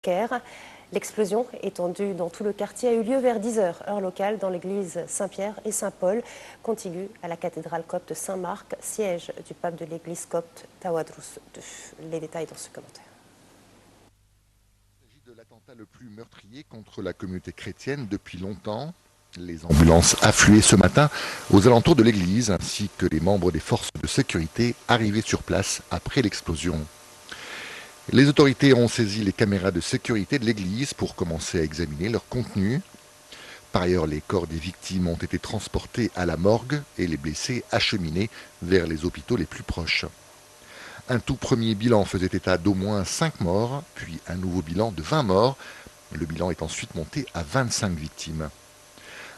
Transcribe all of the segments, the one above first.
Caire. L'explosion, étendue dans tout le quartier, a eu lieu vers 10 h, heure locale, dans l'église Saint-Pierre et Saint-Paul, contiguë à la cathédrale copte Saint-Marc, siège du pape de l'église copte Tawadros II. Les détails dans ce commentaire. Il s'agit de l'attentat le plus meurtrier contre la communauté chrétienne depuis longtemps. Les ambulances affluaient ce matin aux alentours de l'église, ainsi que les membres des forces de sécurité arrivés sur place après l'explosion. Les autorités ont saisi les caméras de sécurité de l'église pour commencer à examiner leur contenu. Par ailleurs, les corps des victimes ont été transportés à la morgue et les blessés acheminés vers les hôpitaux les plus proches. Un tout premier bilan faisait état d'au moins 5 morts, puis un nouveau bilan de 20 morts. Le bilan est ensuite monté à 25 victimes.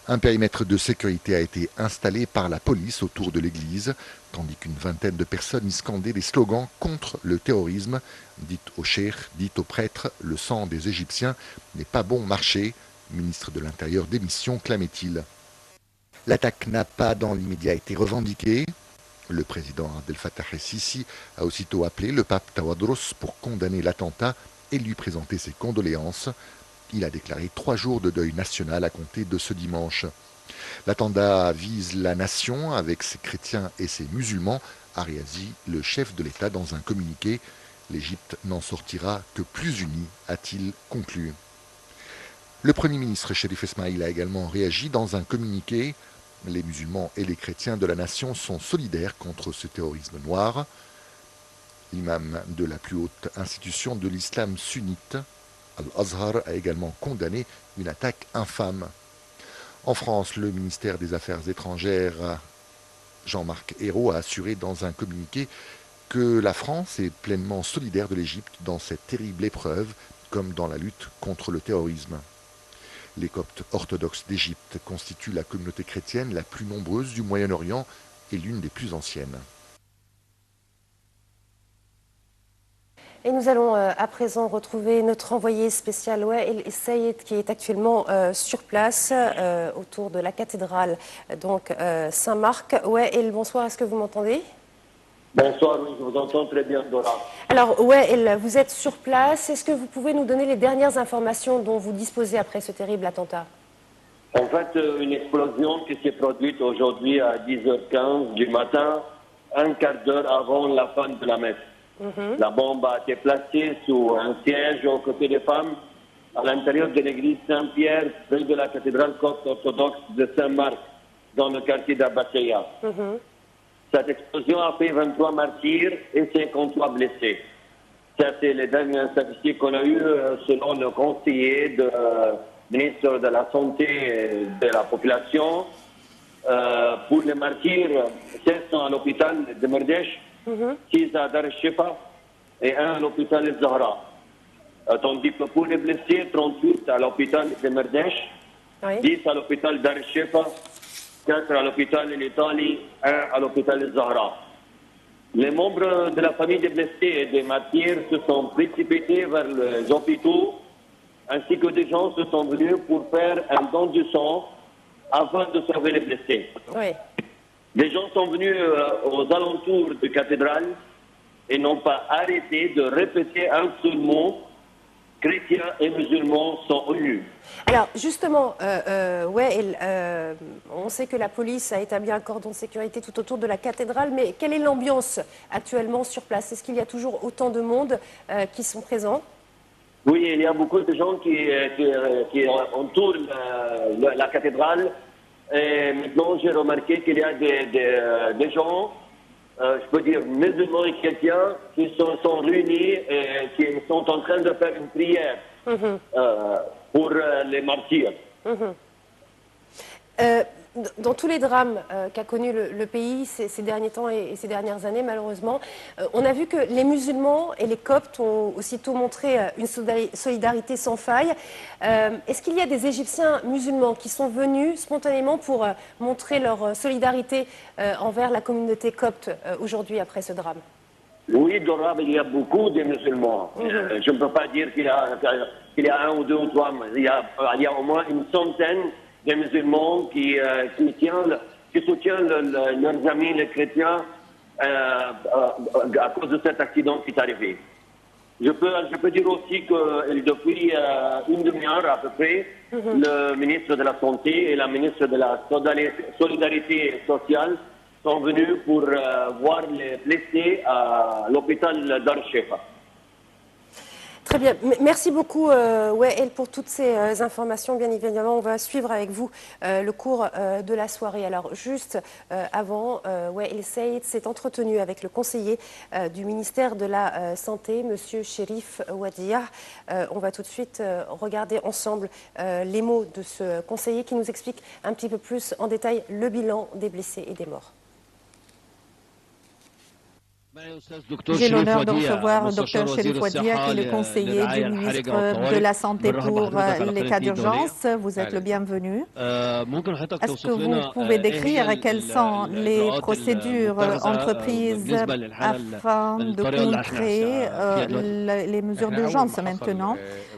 Un périmètre de sécurité a été installé par la police autour de l'église, tandis qu'une vingtaine de personnes y scandaient des slogans contre le terrorisme. Dites au cheikh, dites aux prêtres, le sang des Égyptiens n'est pas bon marché. Ministre de l'Intérieur démission, clamait-il. L'attaque n'a pas dans l'immédiat été revendiquée. Le président Abdel Fattah el-Sisi a aussitôt appelé le pape Tawadros pour condamner l'attentat et lui présenter ses condoléances. Il a déclaré 3 jours de deuil national à compter de ce dimanche. L'attentat vise la nation avec ses chrétiens et ses musulmans, a réagi le chef de l'État dans un communiqué. L'Égypte n'en sortira que plus unie, a-t-il conclu. Le Premier ministre Cherif Esmaïl a également réagi dans un communiqué. Les musulmans et les chrétiens de la nation sont solidaires contre ce terrorisme noir. L'imam de la plus haute institution de l'islam sunnite, Al-Azhar, a également condamné une attaque infâme. En France, le ministère des Affaires étrangères, Jean-Marc Ayrault, a assuré dans un communiqué que la France est pleinement solidaire de l'Égypte dans cette terrible épreuve, comme dans la lutte contre le terrorisme. Les Coptes orthodoxes d'Égypte constituent la communauté chrétienne la plus nombreuse du Moyen-Orient et l'une des plus anciennes. Et nous allons à présent retrouver notre envoyé spécial Wael Sayed qui est actuellement sur place autour de la cathédrale Saint-Marc. Wael, bonsoir, est-ce que vous m'entendez? Bonsoir, oui, je vous entends très bien, Dora. Alors, Wael, vous êtes sur place. Est-ce que vous pouvez nous donner les dernières informations dont vous disposez après ce terrible attentat? En fait, une explosion qui s'est produite aujourd'hui à 10h15 du matin, un quart d'heure avant la fin de la messe. La bombe a été placée sous un siège aux côtés des femmes à l'intérieur de l'église Saint-Pierre, près de la cathédrale copte orthodoxe de Saint-Marc, dans le quartier d'Abbassia. Cette explosion a fait 23 martyrs et 53 blessés. Ça, c'est les dernières statistiques qu'on a eues selon le conseiller du ministre de la Santé et de la Population. Pour les martyrs, 16 sont à l'hôpital de Merdèche, 6 à Dar el-Shifa et 1 à l'hôpital de Zahra. Tandis que pour les blessés, 38 à l'hôpital de Merdèche, 10 à l'hôpital Dar el-Shifa, 4 à l'hôpital de l'Italie, 1 à l'hôpital de Zahra. Les membres de la famille des blessés et des martyrs se sont précipités vers les hôpitaux, ainsi que des gens se sont venus pour faire un don du sang afin de sauver les blessés. Les gens sont venus aux alentours de la cathédrale et n'ont pas arrêté de répéter un seul mot: chrétiens et musulmans sont unis. Alors justement, on sait que la police a établi un cordon de sécurité tout autour de la cathédrale, mais quelle est l'ambiance actuellement sur place? Est-ce qu'il y a toujours autant de monde qui sont présents? Oui, il y a beaucoup de gens qui entourent la cathédrale. Et maintenant, j'ai remarqué qu'il y a des gens, je peux dire musulmans et chrétiens, qui sont réunis et qui sont en train de faire une prière pour les martyrs. Dans tous les drames qu'a connus le pays ces derniers temps et ces dernières années, malheureusement, on a vu que les musulmans et les coptes ont aussitôt montré une solidarité sans faille. Est-ce qu'il y a des Égyptiens musulmans qui sont venus spontanément pour montrer leur solidarité envers la communauté copte aujourd'hui après ce drame? Oui, Dora, il y a beaucoup de musulmans. Je ne peux pas dire qu'il y a 1 ou 2 ou 3, mais il y a au moins une centaine de musulmans qui soutiennent leurs amis, les chrétiens, à cause de cet accident qui est arrivé. Je peux dire aussi que depuis une demi-heure à peu près, le ministre de la Santé et la ministre de la Solidarité sociale sont venus pour voir les blessés à l'hôpital d'Ar-Shefa. Très bien. Merci beaucoup, Wael, pour toutes ces informations. Bien évidemment, on va suivre avec vous le cours de la soirée. Alors, juste avant, Wael Saïd s'est entretenu avec le conseiller du ministère de la Santé, M. Chérif Ouadia. On va tout de suite regarder ensemble les mots de ce conseiller qui nous explique un petit peu plus en détail le bilan des blessés et des morts. J'ai l'honneur de recevoir Dr Chérif Ouadia, qui est le conseiller du ministre de la Santé pour les cas d'urgence. Vous êtes le bienvenu. Est-ce que vous pouvez décrire quelles sont les procédures entreprises afin de contrer les mesures d'urgence maintenant?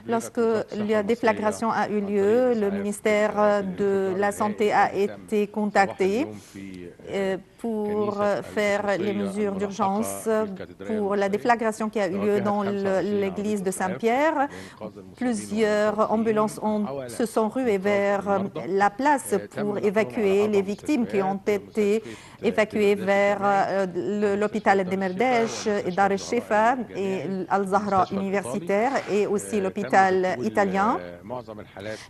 Lorsque la déflagration a eu lieu, le ministère de la Santé a été contacté pour faire les mesures d'urgence pour la déflagration qui a eu lieu dans l'église de Saint-Pierre. Plusieurs ambulances se sont ruées vers la place pour évacuer les victimes qui ont été évacuées vers l'hôpital Demerdèche et Dar el-Shefa et Al-Zahra universitaire et aussi l'hôpital italien.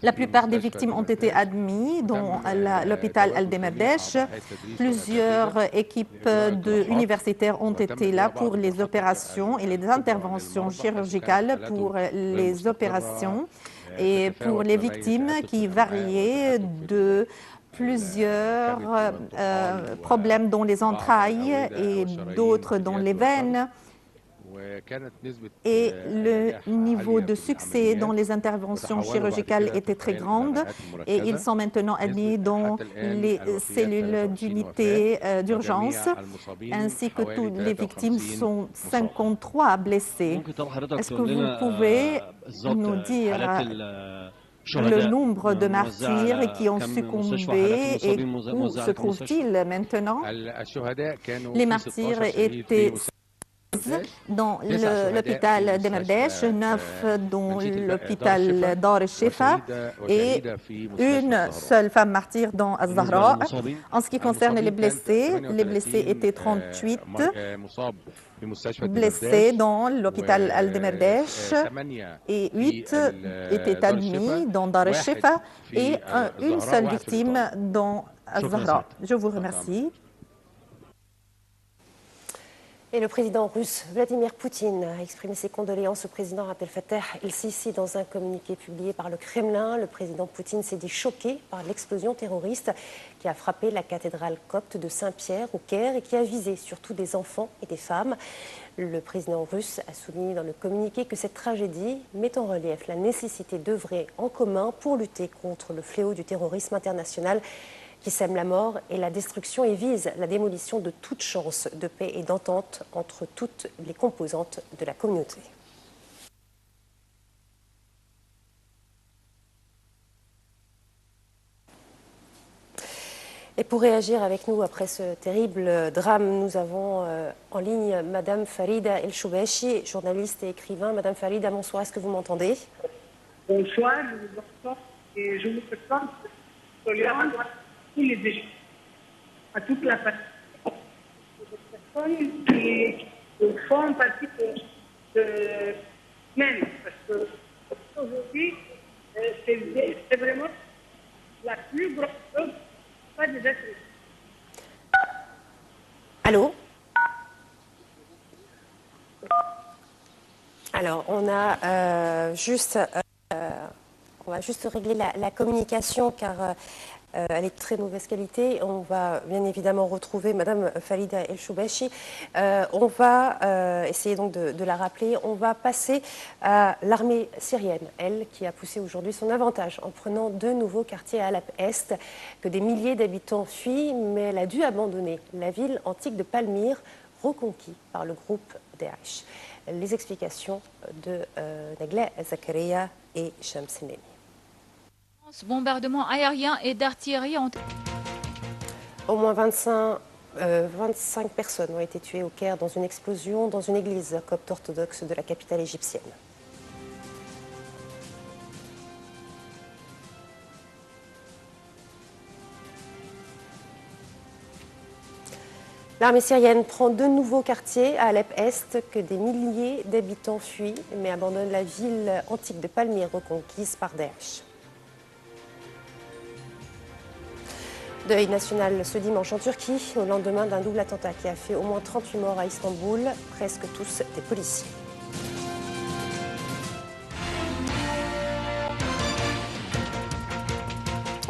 La plupart des victimes ont été admises dans l'hôpital Al-Demerdèche. Plusieurs équipes universitaires ont été là pour les opérations et les interventions chirurgicales pour les opérations et pour les victimes qui variaient de plusieurs problèmes dans les entrailles et d'autres dans les veines. Et le niveau de succès dans les interventions chirurgicales était très grand et ils sont maintenant admis dans les cellules d'unité d'urgence, ainsi que toutes les victimes sont 53 blessées. Est-ce que vous pouvez nous dire le nombre de martyrs qui ont succombé et où se trouvent-ils maintenant? Les martyrs étaient dans l'hôpital Demerdèche, 9 dans l'hôpital Dar el-Shefa et une seule femme martyre dans Al-Zahra. En ce qui concerne les blessés étaient 38 blessés dans l'hôpital Al-Demerdèche et 8 étaient admis dans Dar el-Shefa et une seule victime dans Al-Zahra. Je vous remercie. Et le président russe Vladimir Poutine a exprimé ses condoléances au président Abdel Fattah el-Sisi dans un communiqué publié par le Kremlin. Le président Poutine s'est dit choqué par l'explosion terroriste qui a frappé la cathédrale copte de Saint-Pierre au Caire et qui a visé surtout des enfants et des femmes. Le président russe a souligné dans le communiqué que cette tragédie met en relief la nécessité d'œuvrer en commun pour lutter contre le fléau du terrorisme international qui sème la mort et la destruction et vise la démolition de toute chance de paix et d'entente entre toutes les composantes de la communauté. Et pour réagir avec nous après ce terrible drame, nous avons en ligne Madame Farida El-Choubachi, journaliste et écrivain. Madame Farida, bonsoir, est-ce que vous m'entendez? Bonsoir, je vous entends et je vous présente tous les déchets, à toute la partie des personnes qui font partie de même, parce que aujourd'hui, c'est vraiment la plus grosse chose, pas des êtres humains. Allô? Alors, on va juste régler la communication car elle est de très mauvaise qualité. On va bien évidemment retrouver Madame Farida El-Choubachi. On va essayer donc de la rappeler. On va passer à l'armée syrienne, elle qui a poussé aujourd'hui son avantage en prenant deux nouveaux quartiers à Alep-Est, que des milliers d'habitants fuient, mais elle a dû abandonner la ville antique de Palmyre, reconquis par le groupe Daesh. Les explications de Nagla Zakaria et Shams Nemi. Bombardements aériens et d'artillerie ont... Au moins 25 25 personnes ont été tuées au Caire dans une explosion dans une église copte orthodoxe de la capitale égyptienne. L'armée syrienne prend de nouveaux quartiers à Alep-Est que des milliers d'habitants fuient, mais abandonnent la ville antique de Palmyre reconquise par Daesh. Deuil national ce dimanche en Turquie, au lendemain d'un double attentat qui a fait au moins 38 morts à Istanbul, presque tous des policiers.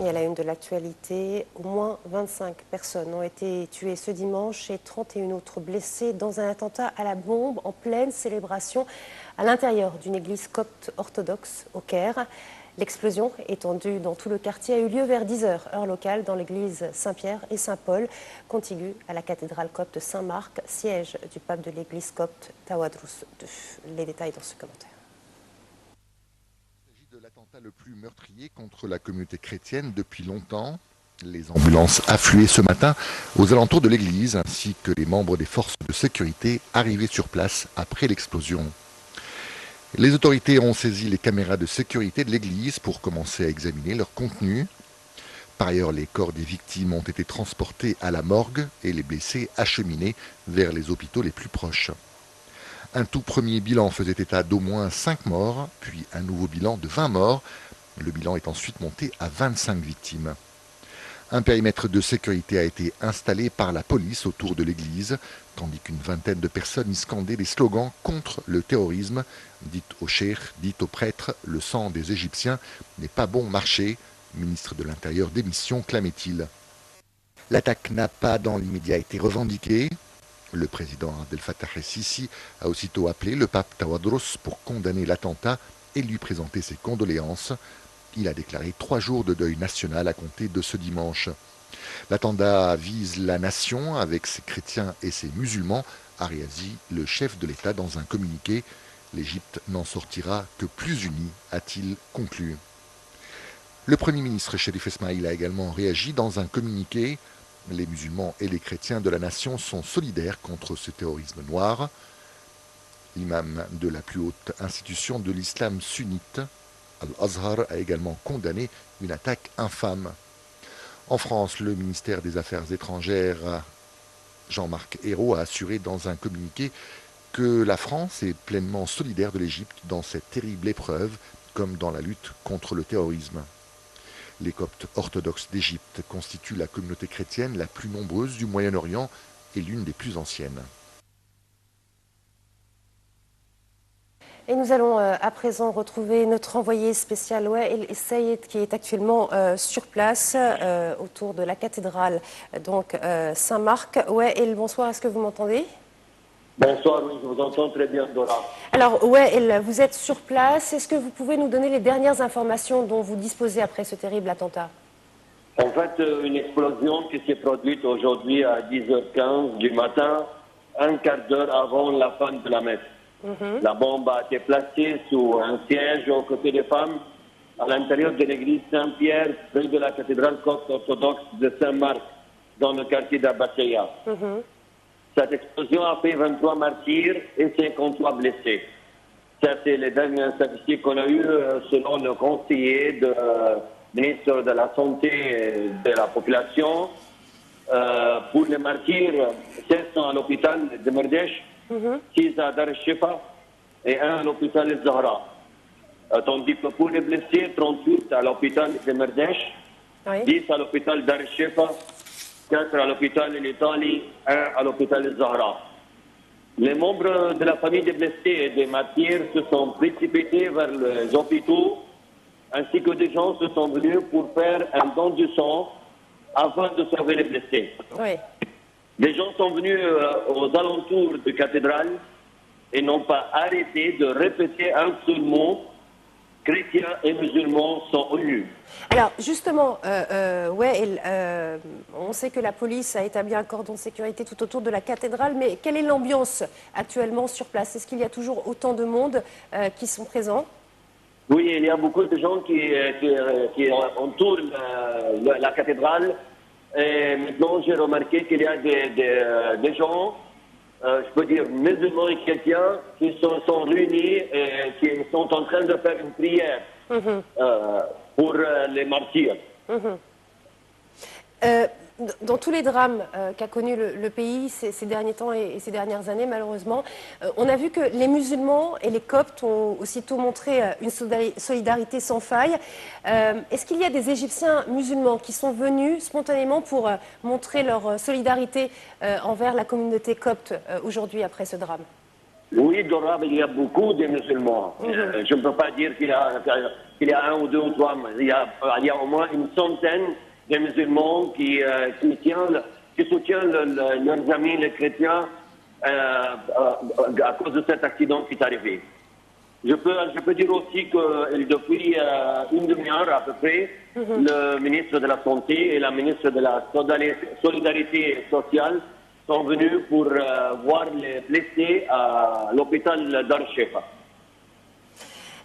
Et à la une de l'actualité, au moins 25 personnes ont été tuées ce dimanche et 31 autres blessées dans un attentat à la bombe en pleine célébration à l'intérieur d'une église copte orthodoxe au Caire. L'explosion, étendue dans tout le quartier, a eu lieu vers 10h, heure locale, dans l'église Saint-Pierre et Saint-Paul, contiguë à la cathédrale copte Saint-Marc, siège du pape de l'église copte Tawadros II. Les détails dans ce commentaire. Il s'agit de l'attentat le plus meurtrier contre la communauté chrétienne depuis longtemps. Les ambulances affluaient ce matin aux alentours de l'église, ainsi que les membres des forces de sécurité arrivés sur place après l'explosion. Les autorités ont saisi les caméras de sécurité de l'église pour commencer à examiner leur contenu. Par ailleurs, les corps des victimes ont été transportés à la morgue et les blessés acheminés vers les hôpitaux les plus proches. Un tout premier bilan faisait état d'au moins 5 morts, puis un nouveau bilan de 20 morts. Le bilan est ensuite monté à 25 victimes. Un périmètre de sécurité a été installé par la police autour de l'église, tandis qu'une vingtaine de personnes y scandaient des slogans contre le terrorisme. Dites au cheikh, dites aux prêtres, le sang des Égyptiens n'est pas bon marché. Ministre de l'Intérieur démission, clamait-il. L'attaque n'a pas dans l'immédiat été revendiquée. Le président Abdel Fattah el-Sisi a aussitôt appelé le pape Tawadros pour condamner l'attentat et lui présenter ses condoléances. Il a déclaré 3 jours de deuil national à compter de ce dimanche. L'attentat vise la nation avec ses chrétiens et ses musulmans, a réagi le chef de l'État dans un communiqué. L'Égypte n'en sortira que plus unie, a-t-il conclu. Le Premier ministre Cherif Esmaïl a également réagi dans un communiqué. Les musulmans et les chrétiens de la nation sont solidaires contre ce terrorisme noir. L'imam de la plus haute institution de l'islam sunnite, Al-Azhar, a également condamné une attaque infâme. En France, le ministère des Affaires étrangères, Jean-Marc Ayrault, a assuré dans un communiqué que la France est pleinement solidaire de l'Égypte dans cette terrible épreuve, comme dans la lutte contre le terrorisme. Les Coptes orthodoxes d'Égypte constituent la communauté chrétienne la plus nombreuse du Moyen-Orient et l'une des plus anciennes. Et nous allons à présent retrouver notre envoyé spécial Wael Sayed qui est actuellement sur place autour de la cathédrale Saint-Marc. Wael, bonsoir, est-ce que vous m'entendez? Bonsoir, oui, je vous entends très bien, Dora. Alors Wael, vous êtes sur place, est-ce que vous pouvez nous donner les dernières informations dont vous disposez après ce terrible attentat? En fait, une explosion qui s'est produite aujourd'hui à 10h15 du matin, un quart d'heure avant la fin de la messe. La bombe a été placée sous un siège aux côtés des femmes à l'intérieur de l'église Saint-Pierre, près de la cathédrale copte orthodoxe de Saint-Marc, dans le quartier d'Abbassia. Cette explosion a fait 23 martyrs et 53 blessés. Ça, c'est les dernières statistiques qu'on a eues selon le conseiller de ministre de la Santé et de la Population. Pour les martyrs, 16 sont à l'hôpital de Merdèche, 6 à Dar el-Shifa et 1 à l'hôpital de Zahra. Tandis que pour les blessés, 38 à l'hôpital de Merdèche, 10 à l'hôpital Dar el-Shifa, 4 à l'hôpital de l'Italie, 1 à l'hôpital de Zahra. Les membres de la famille des blessés et des martyrs se sont précipités vers les hôpitaux, ainsi que des gens se sont venus pour faire un don du sang afin de sauver les blessés. Les gens sont venus aux alentours de cathédrale et n'ont pas arrêté de répéter un seul mot: chrétiens et musulmans sont unis. Alors justement, on sait que la police a établi un cordon de sécurité tout autour de la cathédrale, mais quelle est l'ambiance actuellement sur place? Est-ce qu'il y a toujours autant de monde qui sont présents? Oui, il y a beaucoup de gens qui entourent la cathédrale. Et maintenant, j'ai remarqué qu'il y a des gens, je peux dire musulmans et chrétiens, qui sont réunis et qui sont en train de faire une prière pour les martyrs. Dans tous les drames qu'a connus le pays ces derniers temps et ces dernières années, malheureusement, on a vu que les musulmans et les coptes ont aussitôt montré une solidarité sans faille. Est-ce qu'il y a des Égyptiens musulmans qui sont venus spontanément pour montrer leur solidarité envers la communauté copte aujourd'hui après ce drame? Oui, Dora, il y a beaucoup de musulmans. Je ne peux pas dire qu'il y a un ou deux ou trois, mais il y a au moins une centaine de musulmans qui soutiennent leurs amis les chrétiens à cause de cet accident qui est arrivé. Je peux dire aussi que depuis une demi-heure à peu près, le ministre de la Santé et la ministre de la Solidarité sociale sont venus pour voir les blessés à l'hôpital Dar el-Shefa.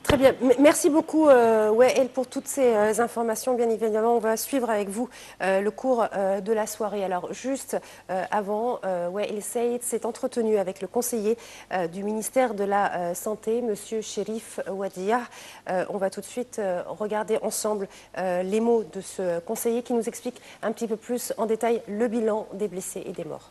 Très bien. Merci beaucoup, Wael, pour toutes ces informations. Bien évidemment, on va suivre avec vous le cours de la soirée. Alors, juste avant, Wael Saïd s'est entretenu avec le conseiller du ministère de la Santé, M. Chérif Ouadia. On va tout de suite regarder ensemble les mots de ce conseiller qui nous explique un petit peu plus en détail le bilan des blessés et des morts.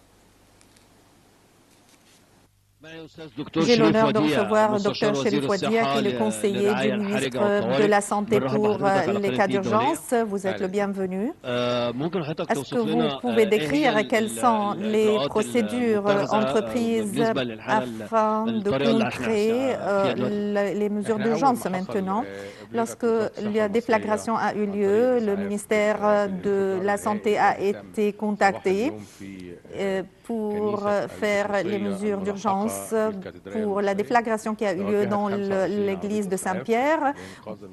J'ai l'honneur de recevoir Dr Chérif Ouadia, qui est le conseiller du ministre de la Santé pour les cas d'urgence. Vous êtes le bienvenu. Est-ce que vous pouvez décrire quelles sont les procédures entreprises afin de contrer les mesures d'urgence maintenant? Lorsque la déflagration a eu lieu, le ministère de la Santé a été contacté pour faire les mesures d'urgence pour la déflagration qui a eu lieu dans l'église de Saint-Pierre.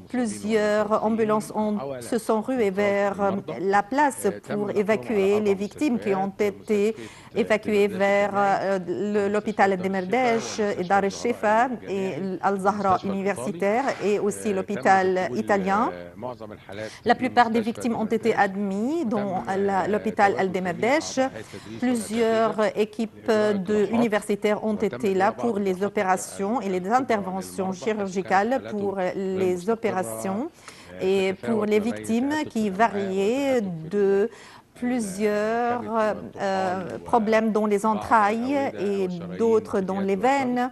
Plusieurs ambulances se sont ruées vers la place pour évacuer les victimes qui ont été évacuées vers l'hôpital Al-Demerdesh et Dar el-Shefa et Al-Zahra universitaire et aussi l'hôpital italien. La plupart des victimes ont été admises dans l'hôpital Al-Demerdesh. Plusieurs équipes universitaires ont été là pour les opérations et les interventions chirurgicales pour les opérations et pour les victimes qui variaient de plusieurs problèmes dans les entrailles et d'autres dans les veines.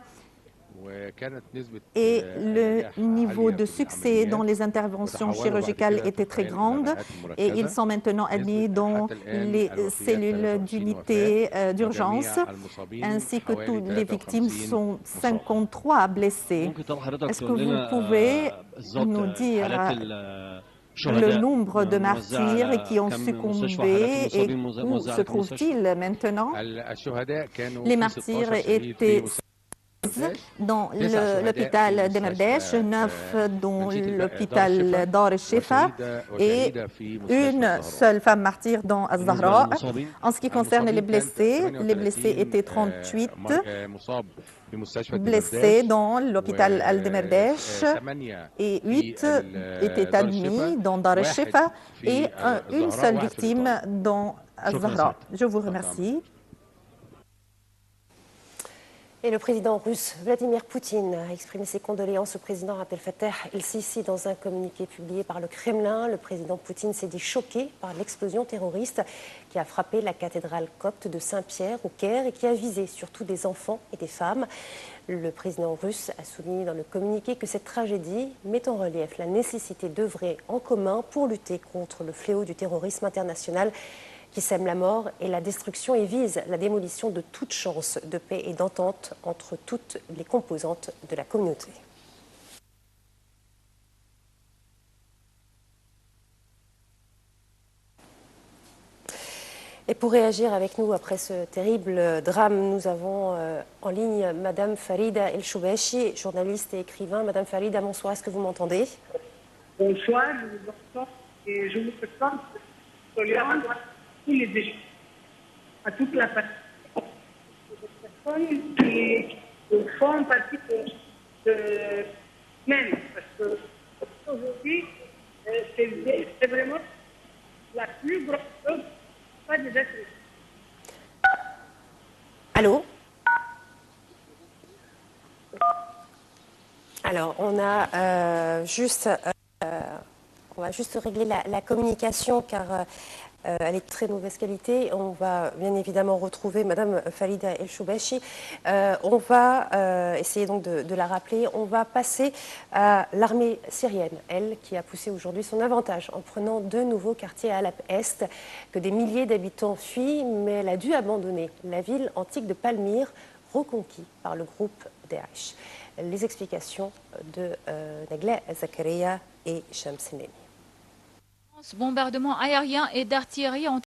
Et le niveau de succès dans les interventions chirurgicales était très grand et ils sont maintenant admis dans les cellules d'unité d'urgence, ainsi que toutes les victimes sont 53 blessés. Est-ce que vous pouvez nous dire le nombre de martyrs qui ont succombé et où se trouvent-ils maintenant? Les martyrs étaient dans l'hôpital Demerdesh, 9 dans l'hôpital Dar el-Shefa et une seule femme martyre dans Al-Zahra. En ce qui concerne les blessés étaient 38 blessés dans l'hôpital Al-Demerdesh et 8 étaient admis dans Dar el-Shefa et une seule victime dans Al-Zahra. Je vous remercie. Et le président russe Vladimir Poutine a exprimé ses condoléances au président Abdel Fattah el-Sisi dans un communiqué publié par le Kremlin. Le président Poutine s'est dit choqué par l'explosion terroriste qui a frappé la cathédrale copte de Saint-Pierre au Caire et qui a visé surtout des enfants et des femmes. Le président russe a souligné dans le communiqué que cette tragédie met en relief la nécessité d'œuvrer en commun pour lutter contre le fléau du terrorisme international qui sème la mort et la destruction et vise la démolition de toute chance de paix et d'entente entre toutes les composantes de la communauté. Et pour réagir avec nous après ce terrible drame, nous avons en ligne Madame Farida El-Choubachi, journaliste et écrivain. Madame Farida, bonsoir, est-ce que vous m'entendez? Bonsoir, je vous entends et je vous présente tolérance tous les Égyptiens, à toute la partie. Les personnes qui font partie de même, parce qu'aujourd'hui, c'est vraiment la plus grosse chose Allô? Alors, on va juste régler la communication car elle est de très mauvaise qualité. On va bien évidemment retrouver Madame Falida El Choubachi. On va essayer donc de la rappeler. On va passer à l'armée syrienne, elle qui a poussé aujourd'hui son avantage en prenant deux nouveaux quartiers à Alep-Est que des milliers d'habitants fuient, mais elle a dû abandonner la ville antique de Palmyre, reconquis par le groupe Daesh. Les explications de Nagleh Zakaria et Shams Neni. Bombardements aériens et d'artillerie ont